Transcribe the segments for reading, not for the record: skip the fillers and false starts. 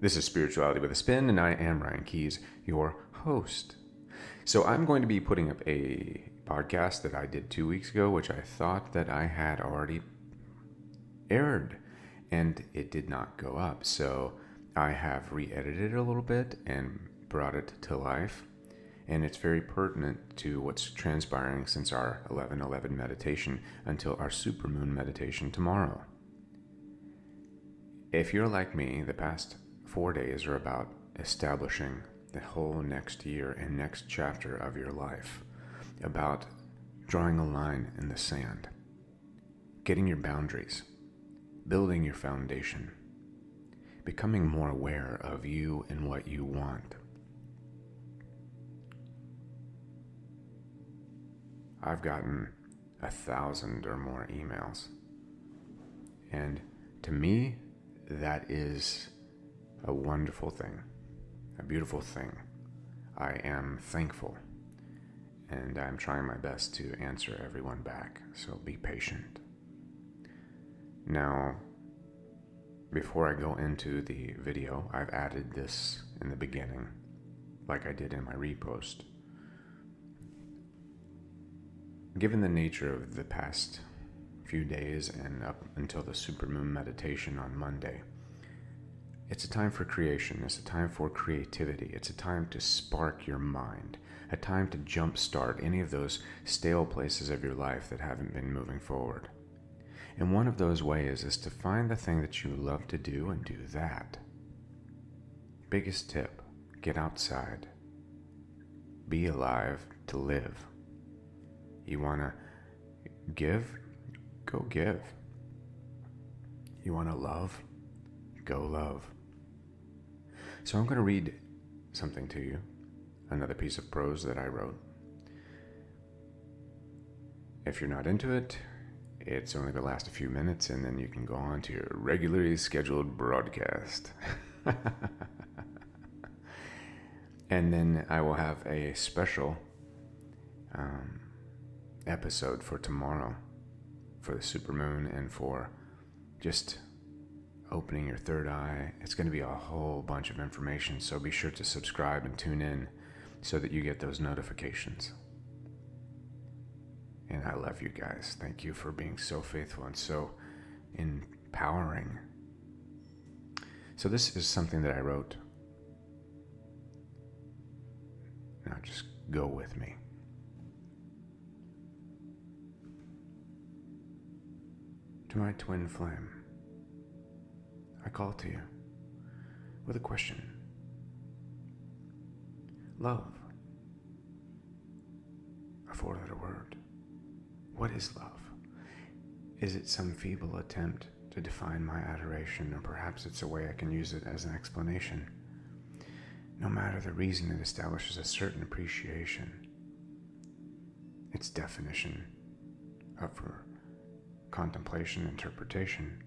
This is Spirituality with a Spin, and I am Ryan Keys, your host. So I'm going to be putting up a podcast that I did 2 weeks ago, which I thought that I had already aired, and it did not go up. So I have re-edited it a little bit and brought it to life, and it's very pertinent to what's transpiring since our 11/11 meditation until our supermoon meditation tomorrow. If you're like me, the past 4 days are about establishing the whole next year and next chapter of your life, about drawing a line in the sand, getting your boundaries, building your foundation, becoming more aware of you and what you want. I've gotten 1,000 or more emails, and to me, that is a wonderful thing, a beautiful thing. I am thankful, and I'm trying my best to answer everyone back, so be patient. Now, before I go into the video, I've added this in the beginning, like I did in my repost. Given the nature of the past few days and up until the supermoon meditation on Monday, it's a time for creation, it's a time for creativity, it's a time to spark your mind, a time to jumpstart any of those stale places of your life that haven't been moving forward. And one of those ways is to find the thing that you love to do and do that. Biggest tip, get outside. Be alive to live. You want to give? Go give. You want to love? Go love. So I'm going to read something to you, another piece of prose that I wrote. If you're not into it, it's only going to last a few minutes, and then you can go on to your regularly scheduled broadcast. And then I will have a special episode for tomorrow, for the supermoon, and for just opening your third eye. It's going to be a whole bunch of information, so be sure to subscribe and tune in so that you get those notifications. And I love you guys. Thank you for being so faithful and so empowering. So this is something that I wrote. Now just go with me. To my twin flame, I call to you with a question. Love, a four-letter word. What is love? Is it some feeble attempt to define my adoration, or perhaps it's a way I can use it as an explanation? No matter the reason, it establishes a certain appreciation. Its definition up for contemplation, interpretation.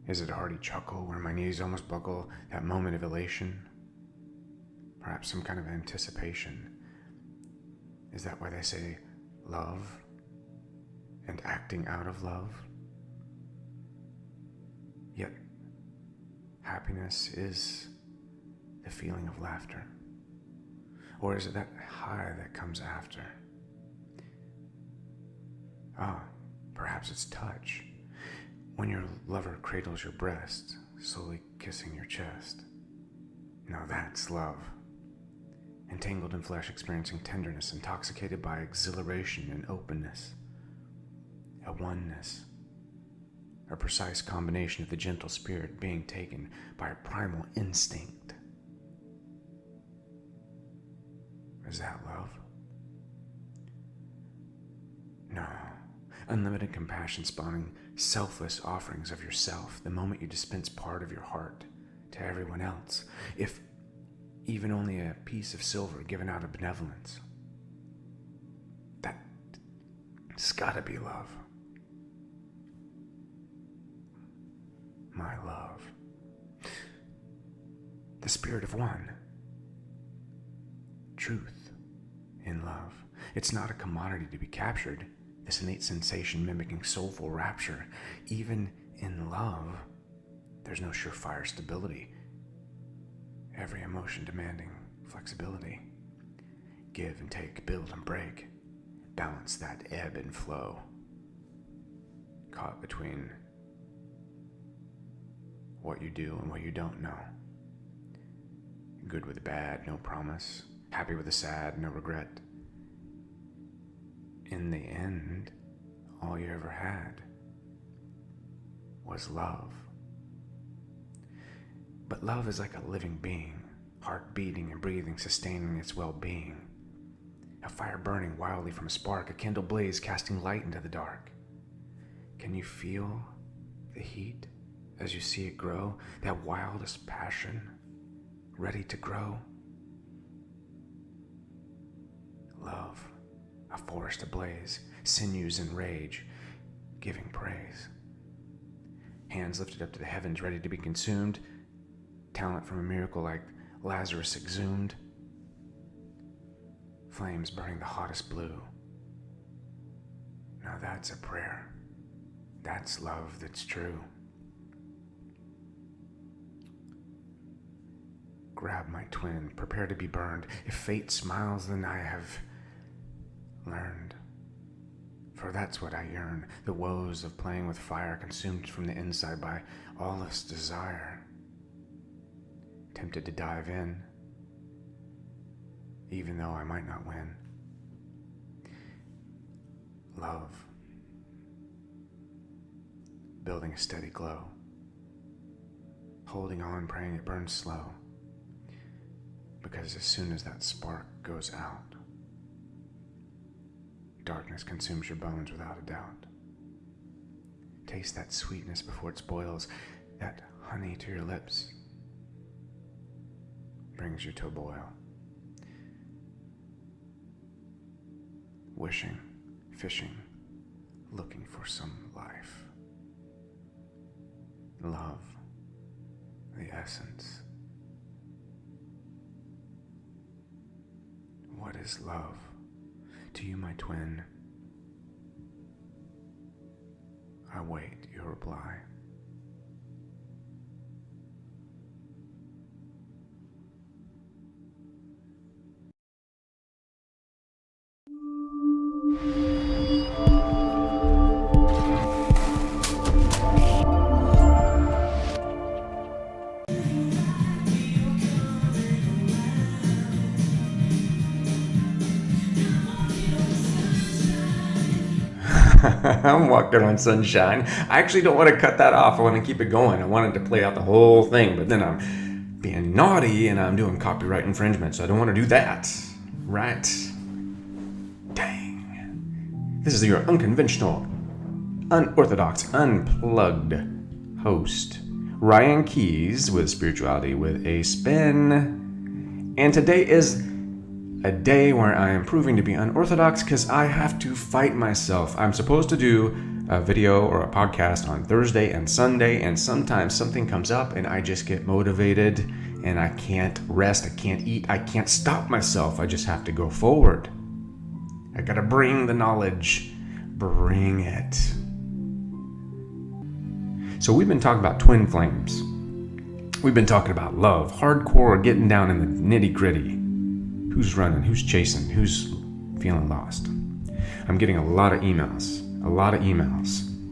Is it a hearty chuckle where my knees almost buckle, that moment of elation? Perhaps some kind of anticipation. Is that why they say love and acting out of love? Yet, happiness is the feeling of laughter. Or is it that high that comes after? Perhaps it's touch. When your lover cradles your breast, slowly kissing your chest. Now that's love. Entangled in flesh, experiencing tenderness, intoxicated by exhilaration and openness. A oneness. A precise combination of the gentle spirit being taken by a primal instinct. Is that love? No. Unlimited compassion spawning selfless offerings of yourself the moment you dispense part of your heart to everyone else, if even only a piece of silver given out of benevolence. That's gotta be love. My love. The spirit of one. Truth in love. It's not a commodity to be captured. This innate sensation mimicking soulful rapture, even in love, There's no surefire stability. Every emotion demanding flexibility. Give and take, build and break. Balance that ebb and flow. Caught between what you do and what you don't know. Good with the bad, no promise. Happy with the sad, no regret. In the end, all you ever had was love. But love is like a living being, heart beating and breathing, sustaining its well-being. A fire burning wildly from a spark, a kindle blaze casting light into the dark. Can you feel the heat as you see it grow? That wildest passion, ready to grow? Love, a forest ablaze, sinews in rage, giving praise. Hands lifted up to the heavens, ready to be consumed. Talent from a miracle like Lazarus exhumed. Flames burning the hottest blue. Now that's a prayer. That's love that's true. Grab my twin, prepare to be burned. If fate smiles, then I have learned. For that's what I yearn, the woes of playing with fire, consumed from the inside by aweless desire. Tempted to dive in, even though I might not win. Love. Building a steady glow. Holding on, praying it burns slow. Because as soon as that spark goes out, darkness consumes your bones without a doubt. Taste that sweetness before it spoils, that honey to your lips brings you to a boil. Wishing, fishing, looking for some life. Love, the essence. What is love to you, my twin? I wait your reply. I'm walking on sunshine. I actually don't want to cut that off. I want to keep it going. I wanted to play out the whole thing, but then I'm being naughty and I'm doing copyright infringement, so I don't want to do that. Right? Dang. This is your unconventional, unorthodox, unplugged host, Ryan Keys, with Spirituality with a Spin. And today is a day where I am proving to be unorthodox because I have to fight myself. I'm supposed to do a video or a podcast on Thursday and Sunday, and sometimes something comes up and I just get motivated and I can't rest, I can't eat, I can't stop myself. I just have to go forward. I gotta bring the knowledge, bring it. So we've been talking about twin flames. We've been talking about love, hardcore, getting down in the nitty gritty. Who's running? Who's chasing? Who's feeling lost? I'm getting a lot of emails,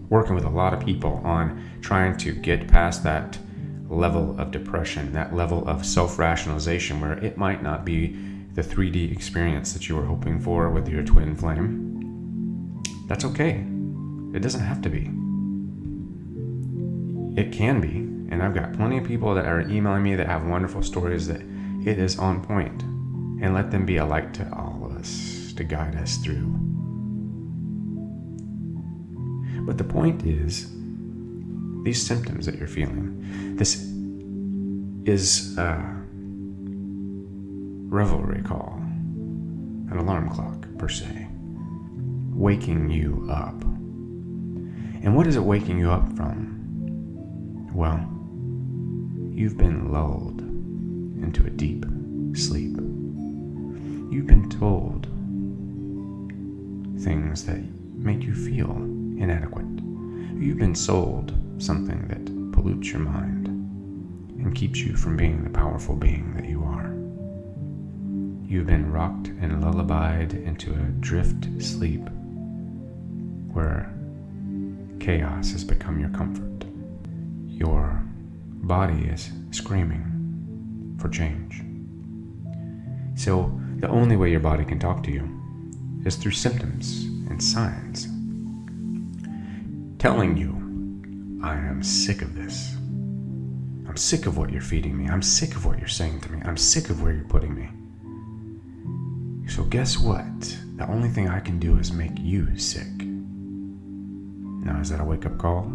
working with a lot of people on trying to get past that level of depression, that level of self-rationalization where it might not be the 3D experience that you were hoping for with your twin flame. That's okay. It doesn't have to be. It can be, and I've got plenty of people that are emailing me that have wonderful stories that it is on point. And let them be a light to all of us, to guide us through. But the point is, these symptoms that you're feeling, this is a revelry call, an alarm clock per se, waking you up. And what is it waking you up from? Well, you've been lulled into a deep sleep. You've been told things that make you feel inadequate. You've been sold something that pollutes your mind. keeps you from being the powerful being that you are. You've been rocked and lullabied into a drift sleep where chaos has become your comfort. Your body is screaming for change. So the only way your body can talk to you is through symptoms and signs, telling you, I am sick of this. I'm sick of what you're feeding me. I'm sick of what you're saying to me. I'm sick of where you're putting me. So guess what? The only thing I can do is make you sick. Now, is that a wake-up call?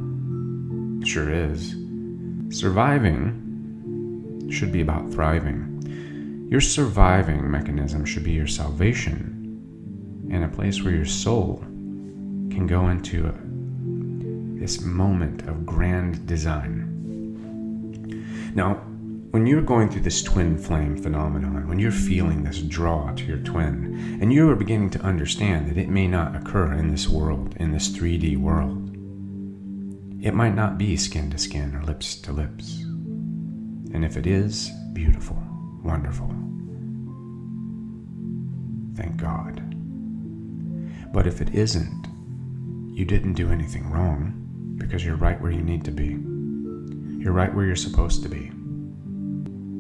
It sure is. Surviving should be about thriving. Your surviving mechanism should be your salvation, and a place where your soul can go into this moment of grand design. Now, when you're going through this twin flame phenomenon, when you're feeling this draw to your twin, and you are beginning to understand that it may not occur in this world, in this 3D world, it might not be skin to skin or lips to lips. And if it is, beautiful, wonderful. Thank God. But if it isn't, you didn't do anything wrong, because you're right where you need to be. You're right where you're supposed to be.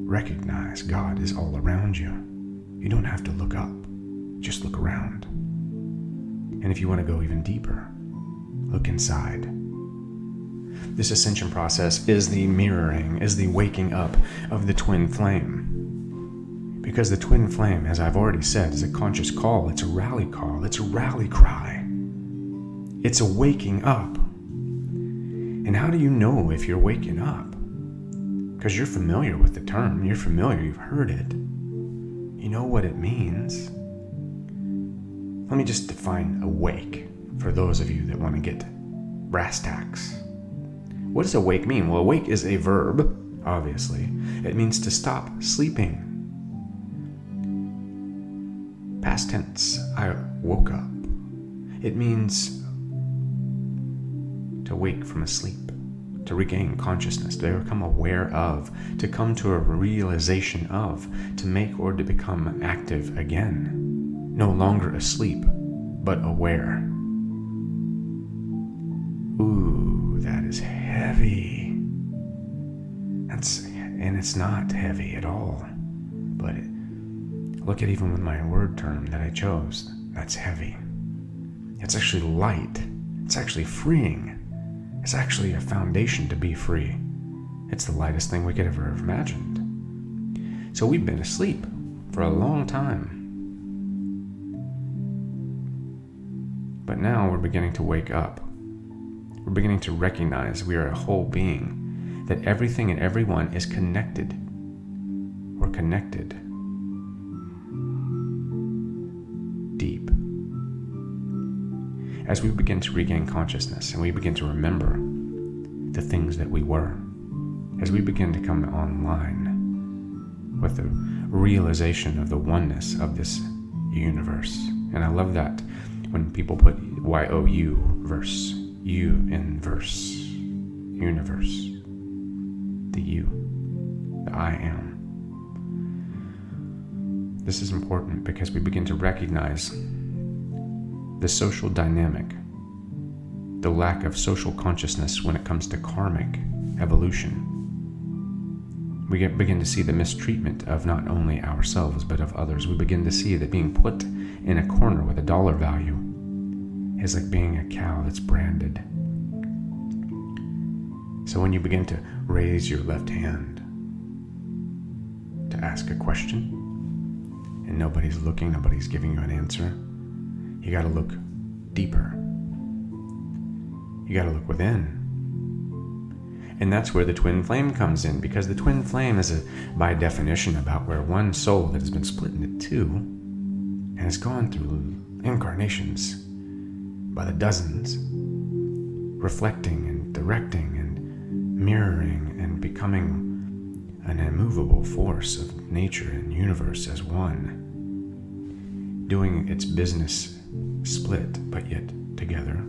Recognize God is all around you. You don't have to look up, just look around. And if you want to go even deeper, look inside. This ascension process is the mirroring, is the waking up of the twin flame. Because the twin flame, as I've already said, is a conscious call. It's a rally call. It's a rally cry. It's a waking up. And how do you know if you're waking up? Because you're familiar with the term. You're familiar. You've heard it. You know what it means. Let me just define awake for those of you that want to get brass tacks. What does awake mean? Well, awake is a verb, obviously. It means to stop sleeping. Past tense, I woke up. It means to wake from a sleep, to regain consciousness, to become aware of, to come to a realization of, to make or to become active again. No longer asleep, but aware. Ooh, that is heavy. And it's not heavy at all. But look at even with my word term that I chose. That's heavy. It's actually light. It's actually freeing. It's actually a foundation to be free. It's the lightest thing we could ever have imagined. So we've been asleep for a long time. But now we're beginning to wake up. We're beginning to recognize we are a whole being, that everything and everyone is connected. We're connected. Deep. As we begin to regain consciousness and we begin to remember the things that we were, as we begin to come online with the realization of the oneness of this universe. And I love that when people put Y-O-U verse, you in verse, universe, the you, the I am. This is important because we begin to recognize the social dynamic, the lack of social consciousness when it comes to karmic evolution. We begin to see the mistreatment of not only ourselves but of others. We begin to see that being put in a corner with a dollar value is like being a cow that's branded. So when you begin to raise your left hand to ask a question and nobody's looking, nobody's giving you an answer, you got to look deeper. You got to look within. And that's where the twin flame comes in, because the twin flame is, by definition, about where one soul that has been split into two and has gone through incarnations by the dozens, reflecting and directing and mirroring and becoming an immovable force of nature and universe as one, doing its business split but yet together,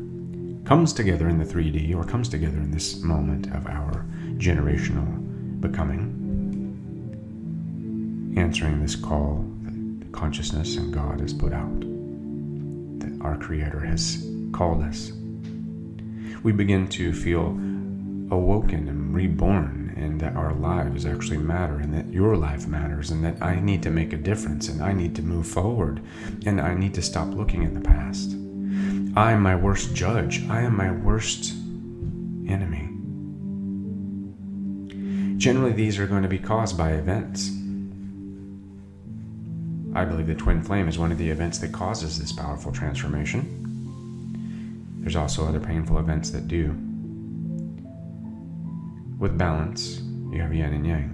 comes together in the 3D or comes together in this moment of our generational becoming, answering this call that consciousness and God has put out, that our Creator has called us. We begin to feel awoken and reborn, and that our lives actually matter, and that your life matters, and that I need to make a difference, and I need to move forward, and I need to stop looking in the past. I am my worst judge. I am my worst enemy. Generally, these are going to be caused by events. I believe the twin flame is one of the events that causes this powerful transformation. There's also other painful events that do. With balance, you have yin and yang.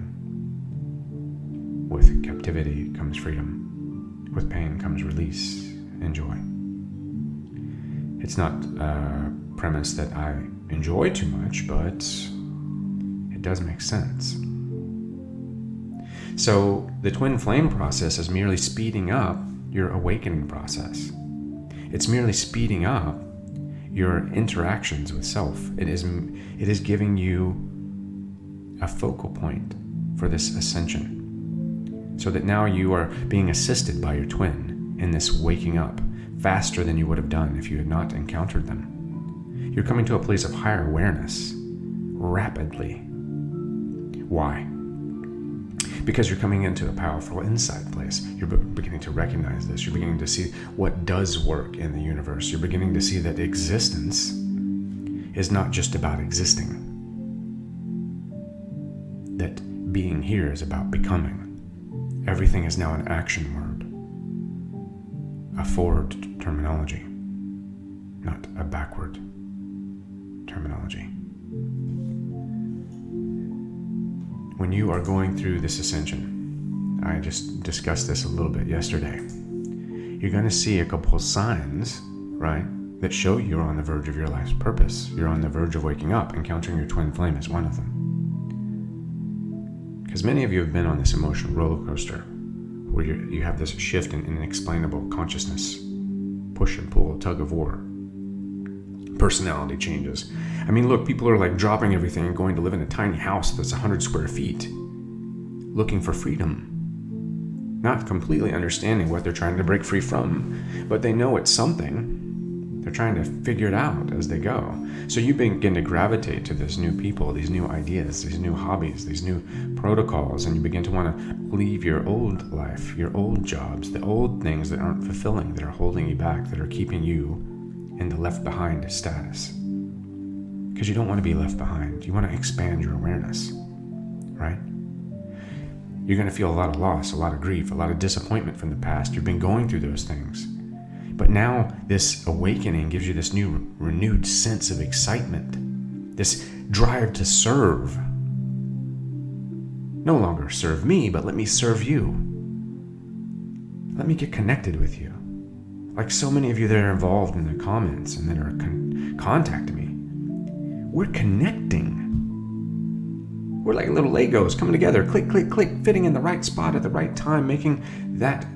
With captivity comes freedom. With pain comes release and joy. It's not a premise that I enjoy too much, but it does make sense. So the twin flame process is merely speeding up your awakening process. It's merely speeding up your interactions with self. It is giving you a focal point for this ascension, so that now you are being assisted by your twin in this waking up faster than you would have done if you had not encountered them. You're coming to a place of higher awareness rapidly. Why? Because you're coming into a powerful insight place. You're beginning to recognize this. You're beginning to see what does work in the universe. You're beginning to see that existence is not just about existing. That being here is about becoming. Everything is now an action word, a forward terminology, not a backward terminology. When you are going through this ascension, I just discussed this a little bit yesterday, you're going to see a couple of signs, right, that show you're on the verge of your life's purpose. You're on the verge of waking up. Encountering your twin flame is one of them. Because many of you have been on this emotional roller coaster where you have this shift in inexplainable consciousness, push and pull, tug of war, personality changes. I mean, look, people are like dropping everything and going to live in a tiny house that's 100 square feet, looking for freedom, not completely understanding what they're trying to break free from, but they know it's something. They're trying to figure it out as they go. So you begin to gravitate to these new people, these new ideas, these new hobbies, these new protocols, and you begin to want to leave your old life, your old jobs, the old things that aren't fulfilling, that are holding you back, that are keeping you in the left behind status. Because you don't want to be left behind. You want to expand your awareness, right? You're going to feel a lot of loss, a lot of grief, a lot of disappointment from the past. You've been going through those things. But now this awakening gives you this new renewed sense of excitement, this drive to serve. No longer serve me, but let me serve you. Let me get connected with you. Like so many of you that are involved in the comments and that are contacting me. We're connecting. We're like little Legos coming together, click, click, click, fitting in the right spot at the right time, making that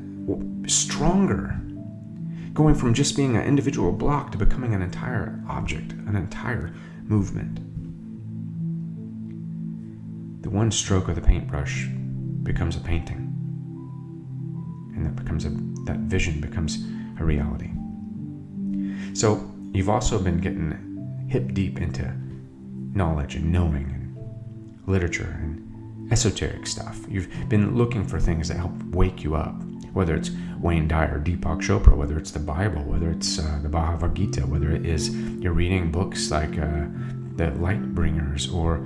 stronger. Going from just being an individual block to becoming an entire object, an entire movement. The one stroke of the paintbrush becomes a painting. And that vision becomes a reality. So you've also been getting hip deep into knowledge and knowing and literature and esoteric stuff. You've been looking for things that help wake you up. Whether it's Wayne Dyer, Deepak Chopra, whether it's the Bible, whether it's the Bhagavad Gita, whether it is you're reading books like the Light Bringers, or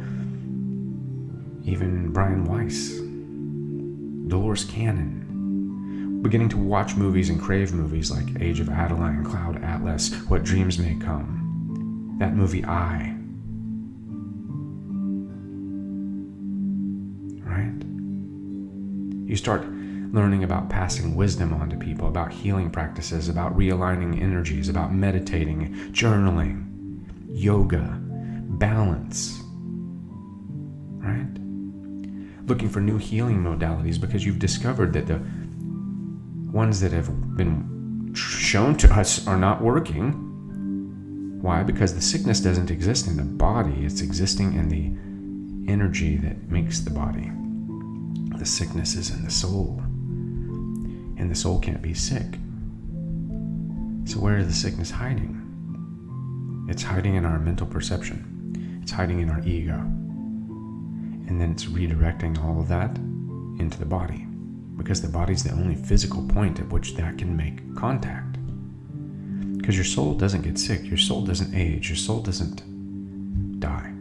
even Brian Weiss, Dolores Cannon, beginning to watch movies and crave movies like Age of Adeline, Cloud Atlas, What Dreams May Come, that movie I, right? You start learning about passing wisdom on to people, about healing practices, about realigning energies, about meditating, journaling, yoga, balance, right? Looking for new healing modalities because you've discovered that the ones that have been shown to us are not working. Why? Because the sickness doesn't exist in the body, it's existing in the energy that makes the body. The sickness is in the soul, and the soul can't be sick. So where is the sickness hiding? It's hiding in our mental perception. It's hiding in our ego. And then it's redirecting all of that into the body, because the body's the only physical point at which that can make contact. Because your soul doesn't get sick, your soul doesn't age, your soul doesn't die.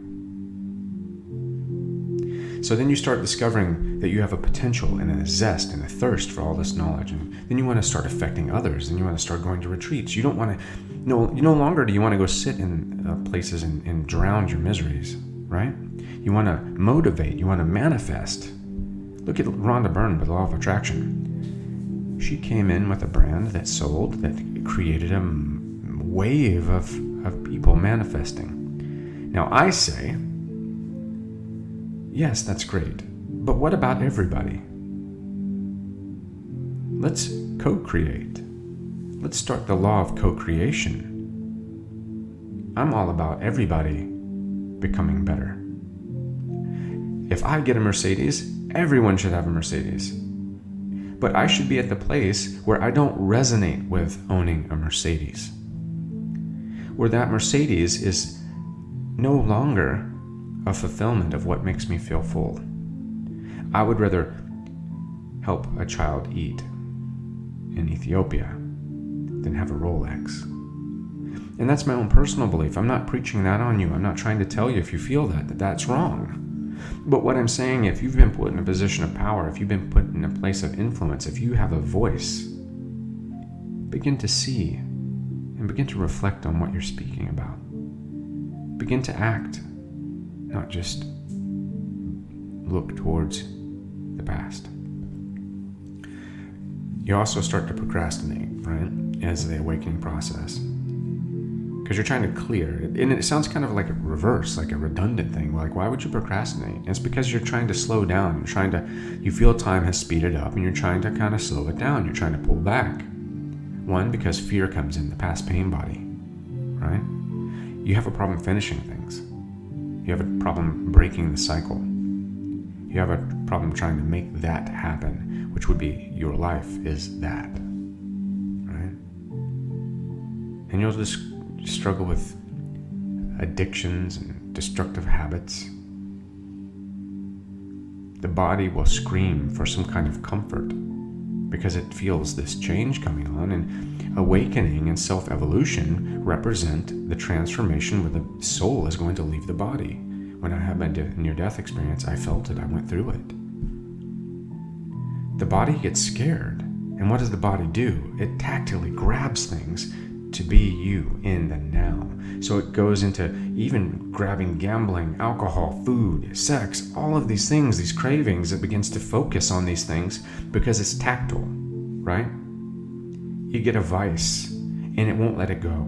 So then you start discovering that you have a potential and a zest and a thirst for all this knowledge, and then you want to start affecting others, and you want to start going to retreats. You don't want to, no longer do you want to go sit in places and drown your miseries, right? You want to motivate, you want to manifest. Look at Rhonda Byrne with Law of Attraction. She came in with a brand that sold, that created a wave of people manifesting. Now I say, yes, that's great, but what about everybody? Let's co-create. Let's start the law of co-creation. I'm all about everybody becoming better. If I get a Mercedes, everyone should have a Mercedes. But I should be at the place where I don't resonate with owning a Mercedes. Where that Mercedes is no longer a fulfillment of what makes me feel full. I would rather help a child eat in Ethiopia than have a Rolex. And that's my own personal belief. I'm not preaching that on you. I'm not trying to tell you if you feel that that's wrong. But what I'm saying, if you've been put in a position of power, if you've been put in a place of influence, if you have a voice, begin to see and begin to reflect on what you're speaking about. Begin to act, not just look towards the past. You also start to procrastinate, right, as the awakening process. Because you're trying to clear. And it sounds kind of like a reverse, like a redundant thing. Like, why would you procrastinate? And it's because you're trying to slow down. You feel time has speeded up, and you're trying to kind of slow it down. You're trying to pull back. One, because fear comes in, the past pain body, right? You have a problem finishing things. You have a problem breaking the cycle. You have a problem trying to make that happen, which would be your life is that, right? And you'll just struggle with addictions and destructive habits. The body will scream for some kind of comfort because it feels this change coming on, and awakening and self-evolution represent the transformation where the soul is going to leave the body. When I had my near-death experience, I felt it. I went through it. The body gets scared, and what does the body do? It tactily grabs things to be you in the now. So it goes into even grabbing gambling, alcohol, food, sex, all of these things, these cravings. It begins to focus on these things because it's tactile, right? You get a vice and it won't let it go.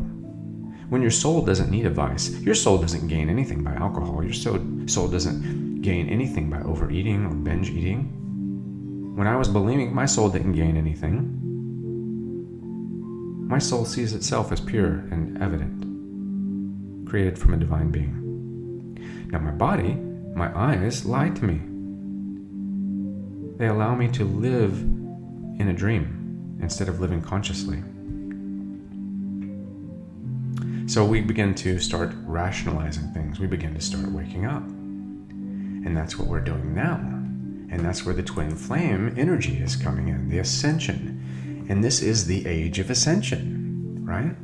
When your soul doesn't need a vice, your soul doesn't gain anything by alcohol. Your soul doesn't gain anything by overeating or binge eating. When I was bulimic, my soul didn't gain anything. My soul sees itself as pure and evident, created from a divine being. Now my body, my eyes, lie to me. They allow me to live in a dream instead of living consciously. So we begin to start rationalizing things. We begin to start waking up. And that's what we're doing now. And that's where the twin flame energy is coming in, the ascension. And this is the age of ascension, right?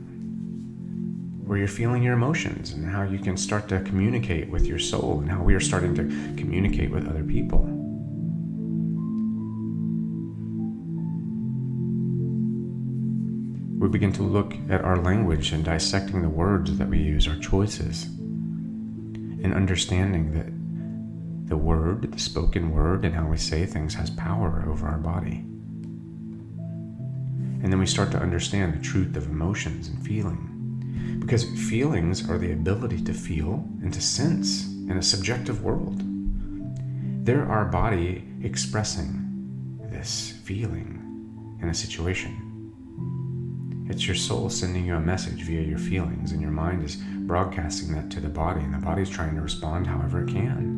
Where you're feeling your emotions and how you can start to communicate with your soul, and how we are starting to communicate with other people. We begin to look at our language and dissecting the words that we use, our choices, and understanding that the word, the spoken word, and how we say things has power over our body. And then we start to understand the truth of emotions and feeling. Because feelings are the ability to feel and to sense in a subjective world. They're our body expressing this feeling in a situation. It's your soul sending you a message via your feelings, and your mind is broadcasting that to the body, and the body's trying to respond however it can.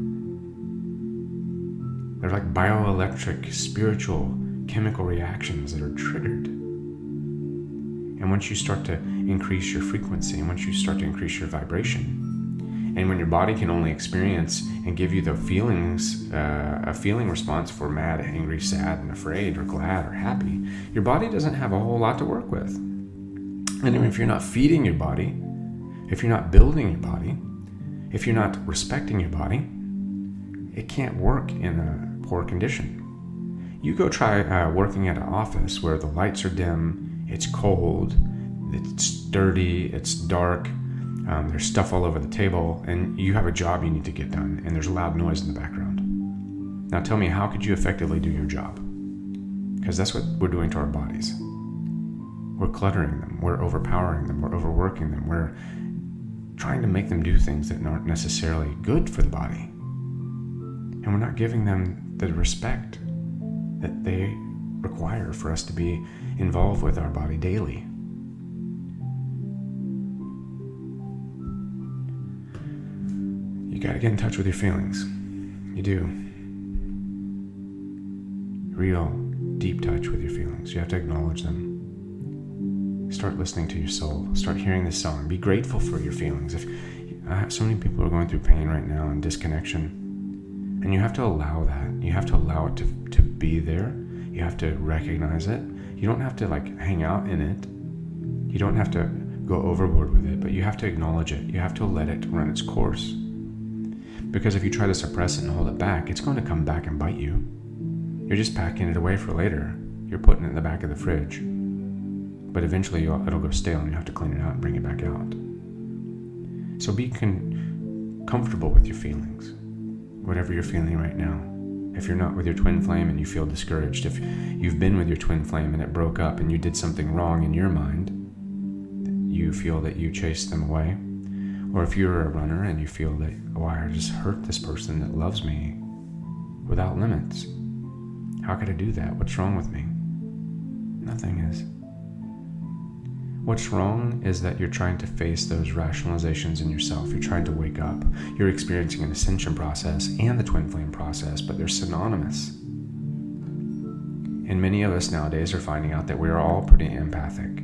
They're like bioelectric, spiritual, chemical reactions that are triggered. And once you start to increase your frequency, and once you start to increase your vibration, and when your body can only experience and give you the feelings, a feeling response for mad, angry, sad, and afraid, or glad, or happy, your body doesn't have a whole lot to work with. And if you're not feeding your body, if you're not building your body, if you're not respecting your body, it can't work in a poor condition. You go try working at an office where the lights are dim, it's cold, it's dirty, it's dark, there's stuff all over the table, and you have a job you need to get done, and there's loud noise in the background. Now tell me, how could you effectively do your job? Because that's what we're doing to our bodies. We're cluttering them, we're overpowering them, we're overworking them, we're trying to make them do things that aren't necessarily good for the body. And we're not giving them the respect that they require for us to be involved with our body daily. You gotta get in touch with your feelings. You do. Real, deep touch with your feelings. You have to acknowledge them. Start listening to your soul. Start hearing this song. Be grateful for your feelings. So many people are going through pain right now and disconnection. And you have to allow that. You have to allow it to be there. You have to recognize it. You don't have to hang out in it. You don't have to go overboard with it, but you have to acknowledge it. You have to let it run its course. Because if you try to suppress it and hold it back, it's going to come back and bite you. You're just packing it away for later. You're putting it in the back of the fridge. But eventually it'll go stale and you have to clean it out and bring it back out. So be comfortable with your feelings, whatever you're feeling right now. If you're not with your twin flame and you feel discouraged, if you've been with your twin flame and it broke up and you did something wrong in your mind, you feel that you chased them away. Or if you're a runner and you feel that, I just hurt this person that loves me without limits. How could I do that? What's wrong with me? Nothing is. What's wrong is that you're trying to face those rationalizations in yourself. You're trying to wake up. You're experiencing an ascension process and the twin flame process, but they're synonymous. And many of us nowadays are finding out that we are all pretty empathic.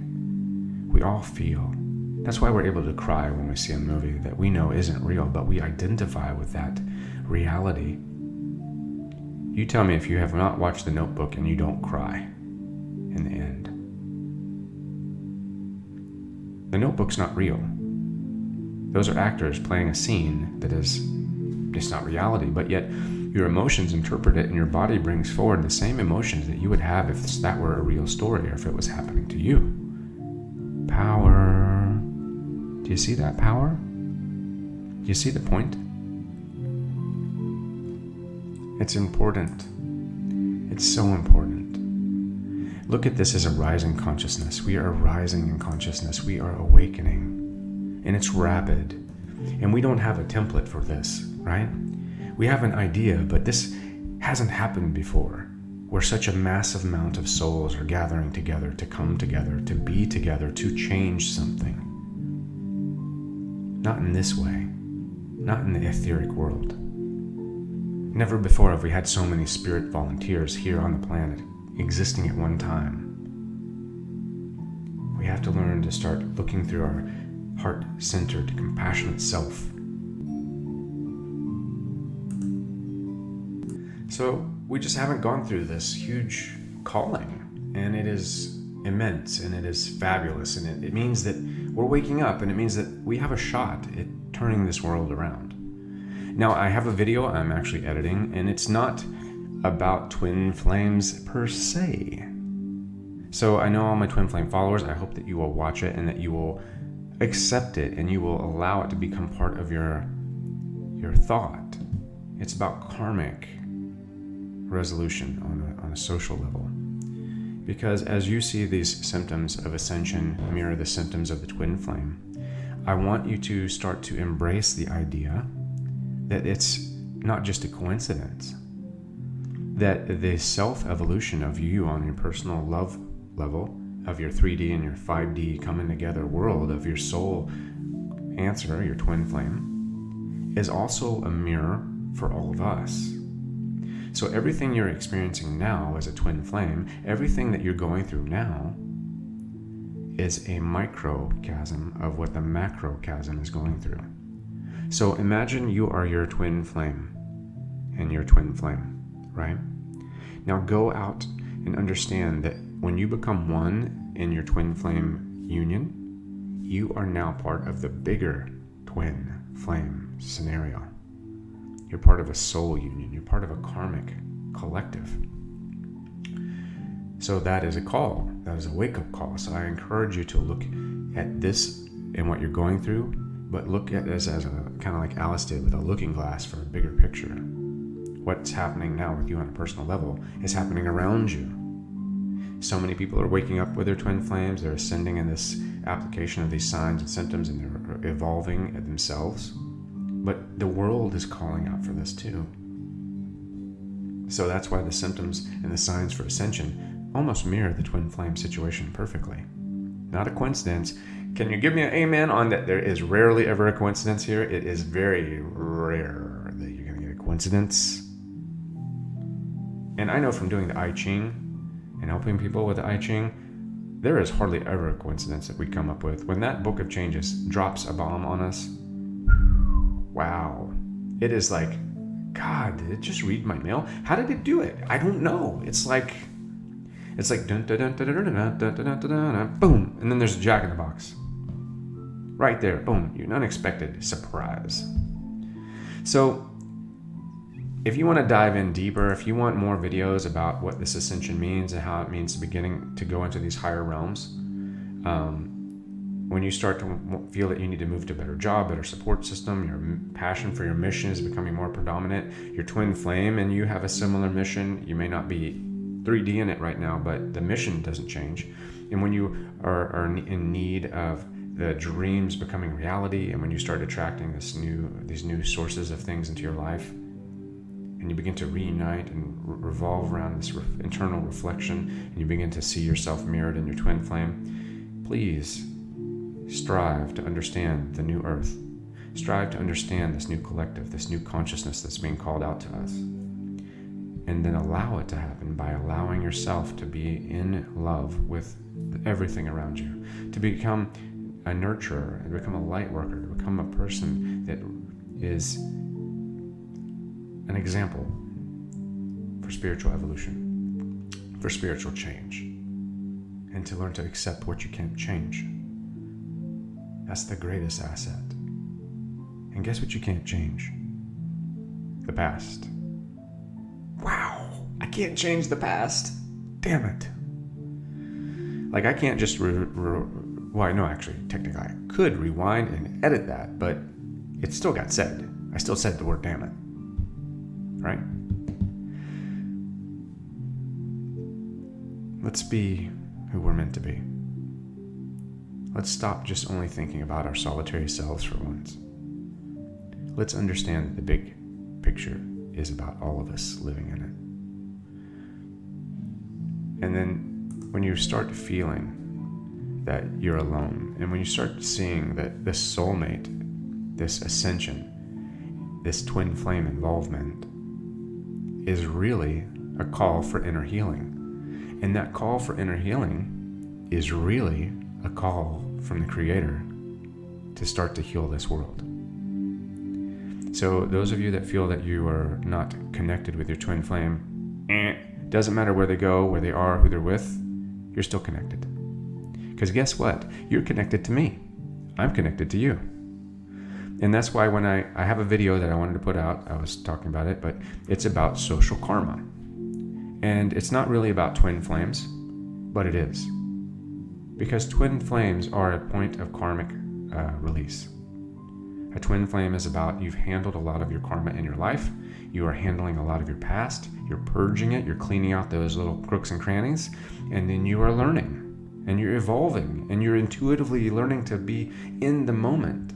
We all feel. That's why we're able to cry when we see a movie that we know isn't real, but we identify with that reality. You tell me if you have not watched The Notebook and you don't cry in the end. The Notebook's not real. Those are actors playing a scene that is just not reality, but yet your emotions interpret it and your body brings forward the same emotions that you would have if that were a real story or if it was happening to you. Power. Do you see that power? Do you see the point? It's important. It's so important. Look at this as a rising consciousness. We are rising in consciousness. We are awakening. And it's rapid. And we don't have a template for this, right? We have an idea, but this hasn't happened before, where such a massive amount of souls are gathering together, to come together, to be together, to change something. Not in this way. Not in the etheric world. Never before have we had so many spirit volunteers here on the planet existing at one time. We have to learn to start looking through our heart-centered, compassionate self. So we just haven't gone through this huge calling, and it is immense, and it is fabulous, and it means that we're waking up, and it means that we have a shot at turning this world around. Now, I have a video I'm actually editing, and it's not about twin flames per se. So I know all my twin flame followers, I hope that you will watch it and that you will accept it and you will allow it to become part of your thought. It's about karmic resolution on a social level. Because as you see these symptoms of ascension mirror the symptoms of the twin flame, I want you to start to embrace the idea that it's not just a coincidence, that the self-evolution of you on your personal love level, of your 3D and your 5D coming together world, of your soul answer, your twin flame, is also a mirror for all of us. So everything you're experiencing now as a twin flame, everything that you're going through now is a microcosm of what the macrocosm is going through. So imagine you are your twin flame and your twin flame, right? Now go out and understand that when you become one in your twin flame union, you are now part of the bigger twin flame scenario. You're part of a soul union. You're part of a karmic collective. So that is a call. That is a wake-up call. So I encourage you to look at this and what you're going through, but look at this as a kind of like Alice did with a looking glass for a bigger picture. What's happening now with you on a personal level is happening around you. So many people are waking up with their twin flames. They're ascending in this application of these signs and symptoms, and they're evolving themselves. But the world is calling out for this too. So that's why the symptoms and the signs for ascension almost mirror the twin flame situation perfectly. Not a coincidence. Can you give me an amen on that? There is rarely ever a coincidence here. It is very rare that you're going to get a coincidence. And I know from doing the I Ching and helping people with the I Ching, there is hardly ever a coincidence that we come up with. When that book of changes drops a bomb on us, wow. It is like, God, did it just read my mail? How did it do it? I don't know. It's like dun, dun, dun, dun, dun, dun, dun, dun, dun, dun, dun, boom, and then there's a Jack in the Box. Right there, boom, an unexpected surprise. So if you want to dive in deeper, if you want more videos about what this ascension means and how it means beginning to go into these higher realms, when you start to feel that you need to move to a better job, better support system, your passion for your mission is becoming more predominant, your twin flame and you have a similar mission, you may not be 3D in it right now, but the mission doesn't change. And when you are in need of the dreams becoming reality, and when you start attracting these new sources of things into your life, and you begin to reunite and revolve around this internal reflection, and you begin to see yourself mirrored in your twin flame, please strive to understand the new earth. Strive to understand this new collective, this new consciousness that's being called out to us. And then allow it to happen by allowing yourself to be in love with everything around you, to become a nurturer, to become a light worker, to become a person that is an example for spiritual evolution, for spiritual change, and to learn to accept what you can't change. That's the greatest asset. And guess what you can't change? The past. Wow, I can't change the past. Damn it. Like I can't just, actually, technically I could rewind and edit that, but it still got said. I still said the word damn it. Right? Let's be who we're meant to be. Let's stop just only thinking about our solitary selves for once. Let's understand that the big picture is about all of us living in it. And then when you start feeling that you're alone, and when you start seeing that this soulmate, this ascension, this twin flame involvement is really a call for inner healing. And that call for inner healing is really a call from the Creator to start to heal this world. So those of you that feel that you are not connected with your twin flame, doesn't matter where they go, where they are, who they're with, you're still connected. Because guess what? You're connected to me. I'm connected to you. And that's why when I have a video that I wanted to put out, I was talking about it, but it's about social karma. And it's not really about twin flames, but it is. Because twin flames are a point of karmic release. A twin flame is about you've handled a lot of your karma in your life. You are handling a lot of your past. You're purging it. You're cleaning out those little crooks and crannies. And then you are learning. And you're evolving. And you're intuitively learning to be in the moment.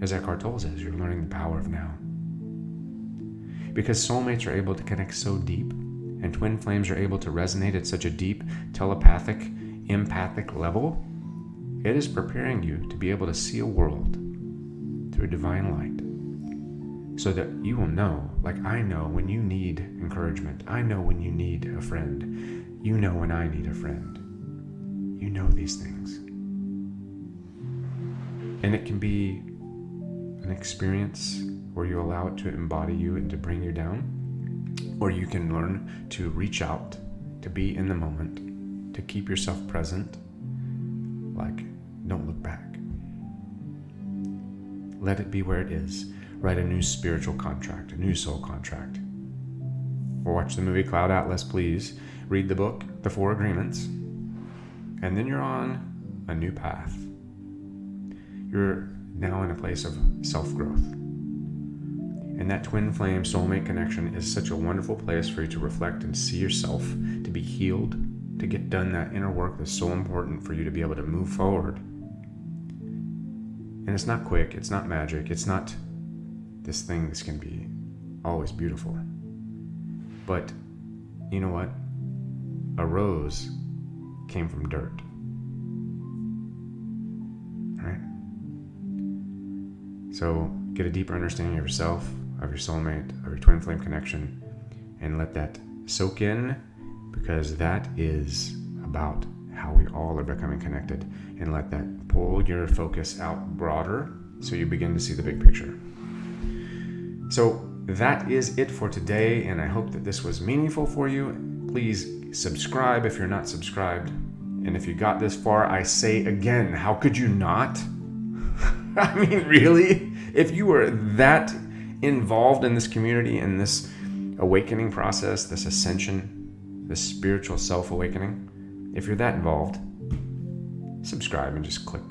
As Eckhart Tolle says, you're learning the power of now. Because soulmates are able to connect so deep, and twin flames are able to resonate at such a deep, telepathic, empathic level, it is preparing you to be able to see a world through a divine light so that you will know, like I know when you need encouragement. I know when you need a friend. You know when I need a friend. You know these things. And it can be an experience where you allow it to embody you and to bring you down, or you can learn to reach out, to be in the moment, to keep yourself present, like don't look back. Let it be where it is. Write a new spiritual contract, a new soul contract. Or watch the movie Cloud Atlas, please. Read the book, The Four Agreements. And then you're on a new path. You're now in a place of self-growth. And that twin flame soulmate connection is such a wonderful place for you to reflect and see yourself, to be healed, to get done that inner work that's so important for you to be able to move forward. And it's not quick, it's not magic, it's not this thing that's going to be always beautiful. But you know what? A rose came from dirt. Right? So get a deeper understanding of yourself, of your soulmate, of your twin flame connection, and let that soak in, because that is about how we all are becoming connected. And let that pull your focus out broader so you begin to see the big picture. So that is it for today, and I hope that this was meaningful for you. Please subscribe if you're not subscribed. And if you got this far, I say again, how could you not? I mean, really? If you were that involved in this community, in this awakening process, this ascension, this spiritual self-awakening, if you're that involved, subscribe and just click.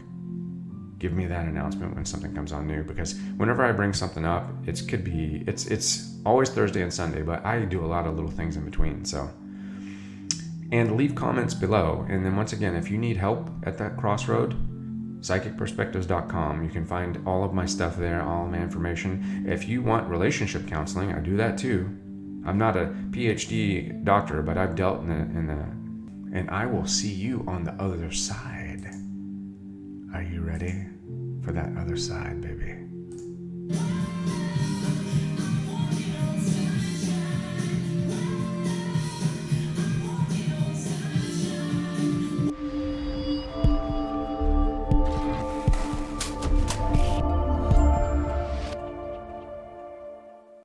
Give me that announcement when something comes on new, because whenever I bring something up, it's always Thursday and Sunday, but I do a lot of little things in between. So, and leave comments below. And then once again, if you need help at that crossroad, psychicperspectives.com. You can find all of my stuff there, all my information. If you want relationship counseling, I do that too. I'm not a PhD doctor, but I've dealt and I will see you on the other side. Are you ready for that other side, baby?